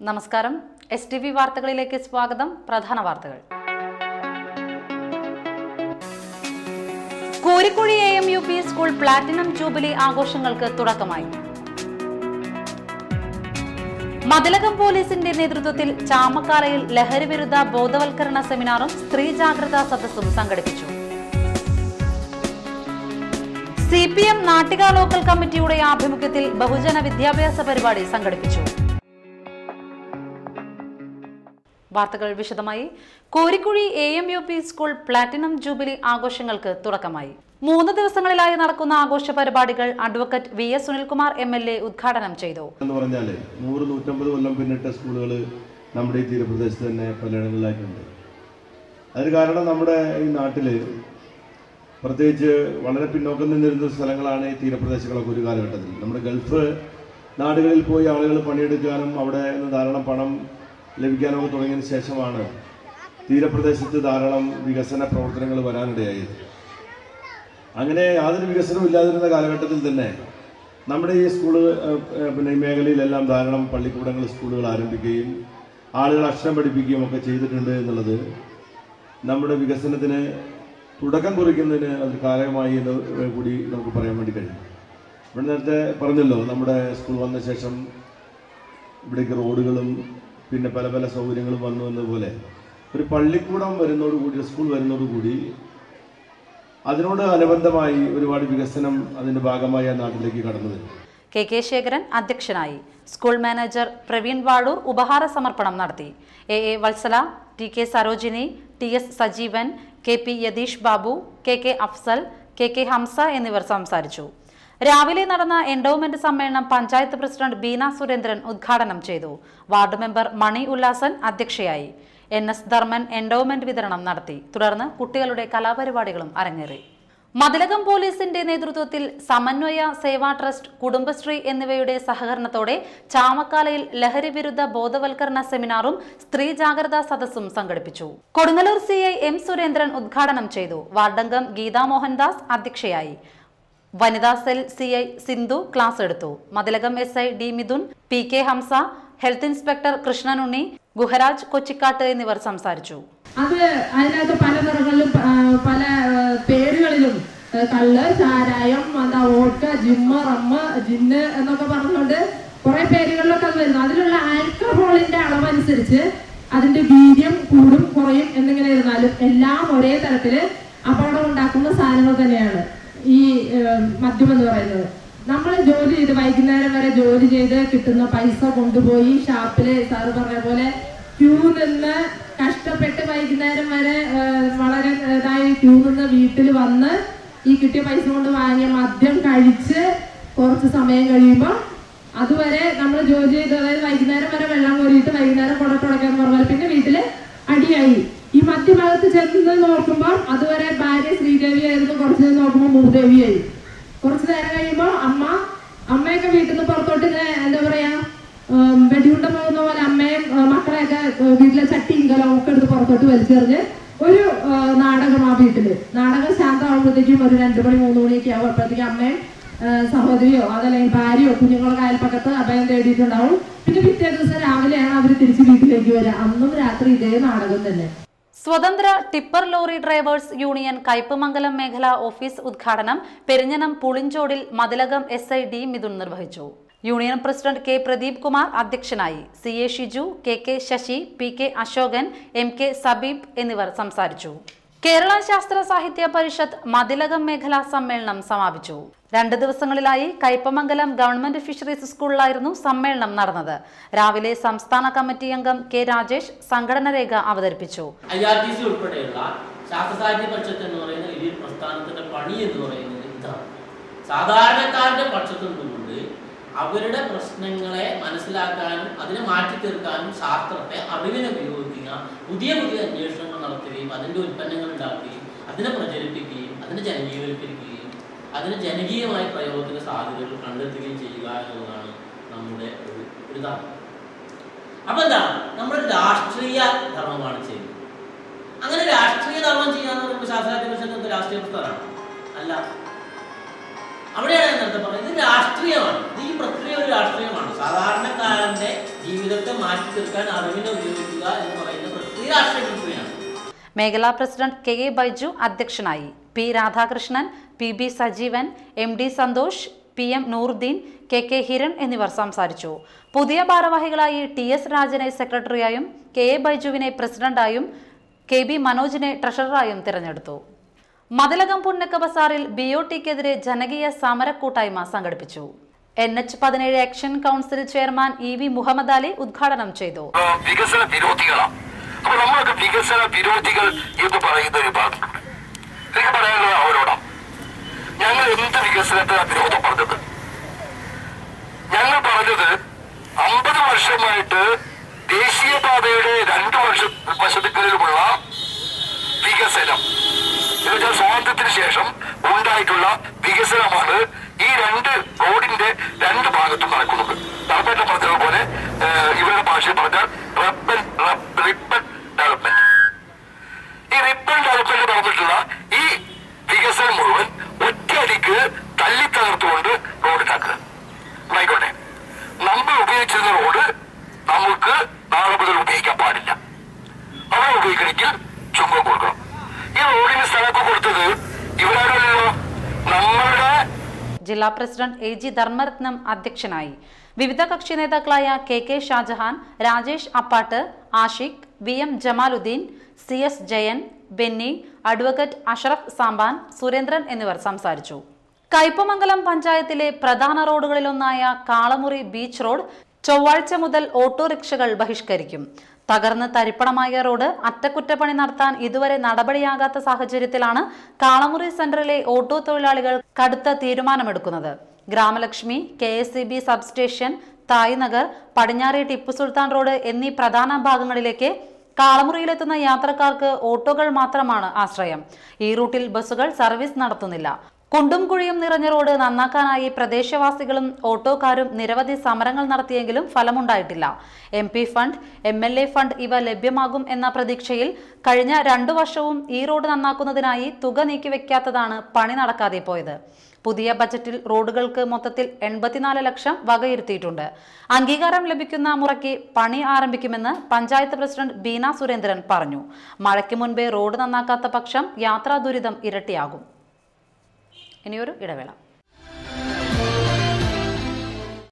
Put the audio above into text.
നമസ്കാരം. STV വാർത്തകളിലേക്ക് സ്വാഗതം. പ്രധാന വാർത്തകൾ. കോരിക്കുഴി AMUP സ്കൂൾ പ്ലാറ്റിനം ജൂബിലി ആഘോഷങ്ങൾക്ക് തുടക്കമായി. മതിലകം പോലീസിന്റെ നേതൃത്വത്തിൽ ചാമക്കാലയിൽ ലഹരി വിരുദ്ധ ബോധവൽക്കരണ സെമിനാറും സ്ത്രീ ജാഗ്രതാ സദസ്സും സംഘടിപ്പിച്ചു. CPM നാട്ടിക ലോക്കൽ കമ്മിറ്റിയുടെ ആഭിമുഖ്യത്തിൽ ബഹുജന വിദ്യാഭ്യാസ പരിപാടി സംഘടിപ്പിച്ചു. വാർത്തകൾ വിശദമായി. കോരിക്കുഴി AMUP സ്കൂൾ പ്ലാറ്റിനം ജൂബിലി ആഘോഷങ്ങൾക്ക് തുടക്കമായി. 3 ദിവസങ്ങളിലായി നടക്കുന്ന ആഘോഷ പരിപാടികൾ അഡ്വക്കേറ്റ് VS സുനിൽകുമാർ MLA ഉദ്ഘാടനം ചെയ്തു. 100-150 കൊല്ലം പിന്നിട്ട സ്കൂളുകൾ നമ്മുടെ ഈ തീരപ്രദേശത്ത് തന്നെ പലയിടങ്ങളിലായിട്ടുണ്ട്. അതിന് കാരണം നമ്മുടെ ഈ നാട്ടിൽ പ്രത്യേകിച്ച് വളരെ പിന്നോക്കം നിന്നിരുന്ന സ്ഥലങ്ങളാണ് ഈ തീരപ്രദേശങ്ങളൊക്കെ ഒരു കാലഘട്ടത്തിൽ. നമ്മുടെ ഗൾഫ് നാടുകളിൽ പോയി ആളുകൾ പണിയെടുക്കാനും അവിടെ നിന്ന് ധാരാളം പണം ലഭിക്കാനൊക്കെ തുടങ്ങിയതിന് ശേഷമാണ് തീരപ്രദേശത്ത് ധാരാളം വികസന പ്രവർത്തനങ്ങൾ വരാനിടയായത്. അങ്ങനെ യാതൊരു വികസനവും ഇല്ലാതിരുന്ന കാലഘട്ടത്തിൽ തന്നെ നമ്മുടെ ഈ ഈ മേഖലയിലെല്ലാം ധാരാളം പള്ളിക്കൂടങ്ങൾ, സ്കൂളുകൾ ആരംഭിക്കുകയും ആളുകൾ അക്ഷരം പഠിപ്പിക്കുകയും ഒക്കെ ചെയ്തിട്ടുണ്ട് എന്നുള്ളത് നമ്മുടെ വികസനത്തിന് തുടക്കം കുറിക്കുന്നതിന് അത് കാലമായി എന്ന് കൂടി നമുക്ക് പറയാൻ വേണ്ടി കഴിയും. ഇവിടെ നേരത്തെ പറഞ്ഞല്ലോ, നമ്മുടെ സ്കൂൾ വന്ന ശേഷം ഇവിടേക്ക് റോഡുകളും പിന്നെ പല പല സൗകര്യങ്ങളും വന്നു എന്നതുപോലെ ഒരു പള്ളിക്കൂടം വരുന്നതോടുകൂടി, സ്കൂൾ വരുന്നതോടുകൂടി അതിനോട് അനുബന്ധമായി ഒരുപാട് വികസനം അതിന്റെ ഭാഗമായി ആ നാട്ടിലേക്ക് കടന്നു വരും. KK ശേഖരൻ അധ്യക്ഷനായി. സ്കൂൾ മാനേജർ പ്രവീൺ വാഴൂർ ഉപഹാര സമർപ്പണം നടത്തി. AA Vatsala, TK Sarojini, TS Sajeevan, KP Yathish Babu, KK Afsal, KK Hamza എന്നിവർ സംസാരിച്ചു. രാവിലെ നടന്ന എൻഡോവ്മെന്റ് സമ്മേളനം പഞ്ചായത്ത് പ്രസിഡന്റ് ബീന സുരേന്ദ്രൻ ഉദ്ഘാടനം ചെയ്തു. വാർഡ് മെമ്പർ മണി ഉല്ലാസൻ അധ്യക്ഷയായി. NS ധർമ്മൻ എൻഡോവ്മെന്റ് വിതരണം നടത്തി. തുടർന്ന് കുട്ടികളുടെ കലാപരിപാടികളും അരങ്ങേറി. മതിലകം പോലീസിന്റെ നേതൃത്വത്തിൽ സമന്വയ സേവാ ട്രസ്റ്റ്, കുടുംബശ്രീ എന്നിവയുടെ സഹകരണത്തോടെ ചാമക്കാലയിൽ ലഹരി വിരുദ്ധ ബോധവൽക്കരണ സെമിനാറും സ്ത്രീ ജാഗ്രതാ സദസ്സും സംഘടിപ്പിച്ചു. കൊടുങ്ങല്ലൂർ CI M സുരേന്ദ്രൻ ഉദ്ഘാടനം ചെയ്തു. വാർഡംഗം ഗീതാ മോഹൻദാസ് അധ്യക്ഷയായി. വനിതാ സെൽ CI സിന്ധു ക്ലാസ് എടുത്തു. Mathilakam SI D Mithun, PK Hamsa, health inspector Krishnanunni, Guharaj Kochikkattu എന്നിവർ സംസാരിച്ചു. അതിനകത്ത് പല നിറങ്ങളിലും പല പേരുകളിലും കള്ള്, ചാരായം, വോഡ്ക, ജിമ്മ്, റമ്മ്, ജിന്ന് എന്നൊക്കെ പറഞ്ഞുകൊണ്ട് കുറെ പേരുകളിലൊക്കെ അത് വരുന്നു. അതിലുള്ള ആൽക്കഹോളിന്റെ അളവനുസരിച്ച് അതിന്റെ വീര്യം കൂടും കുറയും എന്നിങ്ങനെ ഇരുന്നാലും എല്ലാം ഒരേ തരത്തില് അപകടം ഉണ്ടാക്കുന്ന സാധനങ്ങൾ തന്നെയാണ് ഈ മദ്യം എന്ന് പറയുന്നത്. നമ്മൾ ജോലി ചെയ്ത് വൈകുന്നേരം വരെ ജോലി ചെയ്ത് കിട്ടുന്ന പൈസ കൊണ്ടുപോയി ഷാപ്പില് സാറ് പറഞ്ഞ പോലെ ക്യൂ നിന്ന് കഷ്ടപ്പെട്ട് വൈകുന്നേരം വരെ വളരെ ഇതായി ക്യൂ നിന്ന് വീട്ടിൽ വന്ന് ഈ കിട്ടിയ പൈസ കൊണ്ട് വാങ്ങിയ മദ്യം കഴിച്ച് കുറച്ച് സമയം കഴിയുമ്പോൾ അതുവരെ നമ്മൾ ജോലി ചെയ്ത്, അതായത് വൈകുന്നേരം വരെ വെള്ളം കോരിയിട്ട് വൈകുന്നേരം കുടത്തുടക്കാന്ന് പറഞ്ഞാൽ പിന്നെ വീട്ടില് അടിയായി. ഈ മധ്യഭാഗത്ത് ചെന്ന് നോക്കുമ്പോൾ അതുവരെ ഭാര്യ ശ്രീദേവി ആയിരുന്നു, കുറച്ച് നേരം നോക്കുമ്പോൾ മൂദേവിയായി. കുറച്ചു നേരം കഴിയുമ്പോൾ അമ്മയൊക്കെ വീട്ടിൽ നിന്ന് പുറത്തോട്ട് ഇങ്ങനെ എന്താ പറയാ വെടിയുണ്ട പോകുന്ന പോലെ അമ്മയും മക്കളെയൊക്കെ വീട്ടിലെ ചട്ടിയും കലവും ഒക്കെ എടുത്ത് പുറത്തോട്ട് വലിച്ചെറിഞ്ഞ് ഒരു നാടകം ആ വീട്ടില്. നാടകം ശാന്തമാകുമ്പോഴത്തേക്കും ഒരു 2 മണി 3 മണിയൊക്കെ ആകുമ്പോഴത്തേക്കും അമ്മയും സഹോദരിയോ അതല്ലെങ്കിൽ ഭാര്യയോ കുഞ്ഞുങ്ങളൊക്കെ അയൽപ്പക്കത്ത് അഭയം തേടിയിട്ടുണ്ടാവും. പിന്നെ പിറ്റേ ദിവസം രാവിലെയാണ് അവർ തിരിച്ച് വീട്ടിലേക്ക് വരിക. അന്നും രാത്രി ഇതേ നാടകം തന്നെ. സ്വതന്ത്ര tipper lorry drivers union Kaipamangalam മേഖലാ ഓഫീസ് ഉദ്ഘാടനം പെരിഞ്ഞനം പുളിഞ്ചോടിൽ മതിലകം SI D മിഥുൻ നിർവഹിച്ചു. Union president K Pradeep Kumar അധ്യക്ഷനായി. CA Shiju, KK Sasi, PK Ashokan, MK Sabeeb എന്നിവർ സംസാരിച്ചു. കേരള ശാസ്ത്ര സാഹിത്യ പരിഷത്ത് മതിലകം മേഖലാ സമ്മേളനം സമാപിച്ചു. 2 ദിവസങ്ങളിലായി കയ്പമംഗലം ഗവൺമെന്റ് ഫിഷറീസ് സ്കൂളിലായിരുന്നു സമ്മേളനം നടന്നത്. രാവിലെ സംസ്ഥാന കമ്മിറ്റി അംഗം K രാജേഷ് സംഘടന രേഖ അവതരിപ്പിച്ചു. IRTC ഉൾപ്പെടെയുള്ള ശാസ്ത്ര സാഹിത്യ പരിഷത്ത് എന്ന് പറയുന്ന ഈ പ്രസ്ഥാനത്തിന്റെ പണി എന്ന് പറയുന്നത് ഇതാണ്. സാധാരണക്കാരുടെ പക്ഷത്തു നിന്നുകൊണ്ട് അവരുടെ പ്രശ്നങ്ങളെ മനസ്സിലാക്കാനും അതിനെ മാറ്റി തീർക്കാനും ശാസ്ത്രത്തെ അറിവിനെ ഉപയോഗിക്കുക, പുതിയ പുതിയ അന്വേഷണങ്ങൾ നടത്തുകയും അതിൻ്റെ ഉൽപ്പന്നങ്ങൾ ഉണ്ടാക്കുകയും അതിനെ പ്രചരിപ്പിക്കുകയും അതിനെ ജനകീയവൽക്കരിക്കുകയും അതിന് ജനകീയമായ പ്രയോഗത്തിന് സാധ്യതകൾ കണ്ടെത്തുകയും ചെയ്യുക എന്നുള്ളതാണ് നമ്മുടെ ഒരു ധർമ്മം. അപ്പൊ എന്താണ് നമ്മൾ രാഷ്ട്രീയ ധർമ്മമാണ് ചെയ്യുന്നത്. അങ്ങനെ രാഷ്ട്രീയ ധർമ്മം ചെയ്യാന്ന് പറയുമ്പോൾ ശാസ്ത്രാജ്യ പരിഷത്ത് രാഷ്ട്രീയ പ്രസ്ഥാനമാണ് അല്ല. അവിടെയാണ് നേരത്തെ പറയുന്നത് രാഷ്ട്രീയമാണ്. ഈ പ്രക്രിയ ഒരു രാഷ്ട്രീയമാണ്. സാധാരണക്കാരന്റെ ജീവിതത്തെ മാറ്റി മാറ്റി തീർക്കാൻ അറിവിനെ ഉപയോഗിക്കുക എന്ന് പറയുന്ന പ്രക്രിയ രാഷ്ട്രീയമാണ്. മേഖലാ പ്രസിഡന്റ് കെ എ ബൈജു അധ്യക്ഷനായി. P Radhakrishnan, P B Sajeevan, M D Santhosh, P M Nooruddin, K K Hiran എന്നിവർ സംസാരിച്ചു. പുതിയ ഭാരവാഹികളായി ടി എസ് രാജനെ സെക്രട്ടറിയായും കെ എ ബൈജുവിനെ പ്രസിഡന്റായും കെ ബി മനോജിനെ ട്രഷററായും തിരഞ്ഞെടുത്തു. മതിലകം പുന്നക്ക ബസാറിൽ BOTക്കെതിരെ ജനകീയ സമര കൂട്ടായ്മ സംഘടിപ്പിച്ചു. NH-17 action council chairman EV Muhammad Ali ഉദ്ഘാടനം ചെയ്തു. വികസന വിരോധികളാണ്. അപ്പൊ നമ്മളൊക്കെ വികസന വിരോധികൾ എന്ന് പറയുന്ന ഒരു ഭാഗം എനിക്ക് പറയാനുള്ളത് അവരോടാണ്. ഞങ്ങൾ എന്ത് വികസനത്തിന് വിരോധം പറഞ്ഞത്? ഞങ്ങൾ പറഞ്ഞത് 50 വർഷമായിട്ട് ദേശീയപാതയുടെ 2 വശത്തുകളിലുമുള്ള വികസനം എന്നുവെച്ചാൽ സ്വാതന്ത്ര്യത്തിന് ശേഷം ഉണ്ടായിട്ടുള്ള വികസനമാണ് ഈ 2 റോഡിന്റെ 2 ഭാഗത്തും നടക്കുന്നത്. തലപ്പേറ്റ പറഞ്ഞതുപോലെ ഇവരുടെ ഭാഷയിൽ പറഞ്ഞാൽ റിപ്പൺ ഡെവലപ്മെന്റ്. ഈ റിപ്പൺ ഡെവലപ്മെന്റ് നടന്നിട്ടുള്ള ഈ വികസനം മുഴുവൻ ഒറ്റയടിക്ക് തല്ലി തകർത്തുകൊണ്ട് റോഡിലാക്കുക. ആയിക്കോട്ടെ, നമ്മൾ ഉപയോഗിച്ചിരുന്ന റോഡ് നമുക്ക് നാളെ മുതൽ ഉപയോഗിക്കാൻ പാടില്ല. അവിടെ ഉപയോഗിക്കണമെങ്കിൽ ചുങ്കം കൊടുക്കണം. ഈ റോഡിന് സ്ഥലമൊക്കെ കൊടുത്തത് ഇവരാരല്ലോ, നമ്മളുടെ. ജില്ലാ പ്രസിഡന്റ് AG ധർമ്മരത്നം അധ്യക്ഷനായി. വിവിധ കക്ഷി നേതാക്കളായ KK Shajahan, Rajesh Appattu, Ashiq, VM Jamaluddin, CS Jayan, Benny, advocate Ashraf Sampan, Surendran എന്നിവർ സംസാരിച്ചു. കയ്പമംഗലം പഞ്ചായത്തിലെ പ്രധാന റോഡുകളിലൊന്നായ കാളമുറി ബീച്ച് റോഡ് ചൊവ്വാഴ്ച മുതൽ ഓട്ടോറിക്ഷകൾ ബഹിഷ്കരിക്കും. തകർന്ന് തരിപ്പണമായ റോഡ് അറ്റകുറ്റപ്പണി നടത്താൻ ഇതുവരെ നടപടിയാകാത്ത സാഹചര്യത്തിലാണ് കാളമുറി സെന്ററിലെ ഓട്ടോ തൊഴിലാളികൾ കടുത്ത തീരുമാനമെടുക്കുന്നത്. ഗ്രാമലക്ഷ്മി, KSEB സബ്സ്റ്റേഷൻ, തായ് നഗർ, പടിഞ്ഞാറെ ടിപ്പു സുൽത്താൻ റോഡ് എന്നീ പ്രധാന ഭാഗങ്ങളിലേക്ക് കാളമുറിയിലെത്തുന്ന യാത്രക്കാർക്ക് ഓട്ടോകൾ മാത്രമാണ് ആശ്രയം. ഈ റൂട്ടിൽ ബസ്സുകൾ സർവീസ് നടത്തുന്നില്ല. കുണ്ടും കുഴിയും നിറഞ്ഞ റോഡ് നന്നാക്കാനായി പ്രദേശവാസികളും ഓട്ടോക്കാരും നിരവധി സമരങ്ങൾ നടത്തിയെങ്കിലും ഫലമുണ്ടായിട്ടില്ല. MP ഫണ്ട്, MLA ഫണ്ട് ഇവ ലഭ്യമാകും എന്ന പ്രതീക്ഷയിൽ കഴിഞ്ഞ 2 വർഷവും ഈ റോഡ് നന്നാക്കുന്നതിനായി തുക നീക്കിവെക്കാത്തതാണ് പണി നടക്കാതെ പോയത്. പുതിയ ബജറ്റിൽ റോഡുകൾക്ക് മൊത്തത്തിൽ 84 ലക്ഷം വകയിരുത്തിയിട്ടുണ്ട്. അംഗീകാരം ലഭിക്കുന്ന മുറയ്ക്ക് പണി ആരംഭിക്കുമെന്ന് പഞ്ചായത്ത് പ്രസിഡന്റ് ബീന സുരേന്ദ്രൻ പറഞ്ഞു. മഴയ്ക്ക് മുൻപേ റോഡ് നന്നാക്കാത്ത പക്ഷം യാത്രാ ദുരിതം ഇരട്ടിയാകും. ഇനിയൊരു ഇടവേള.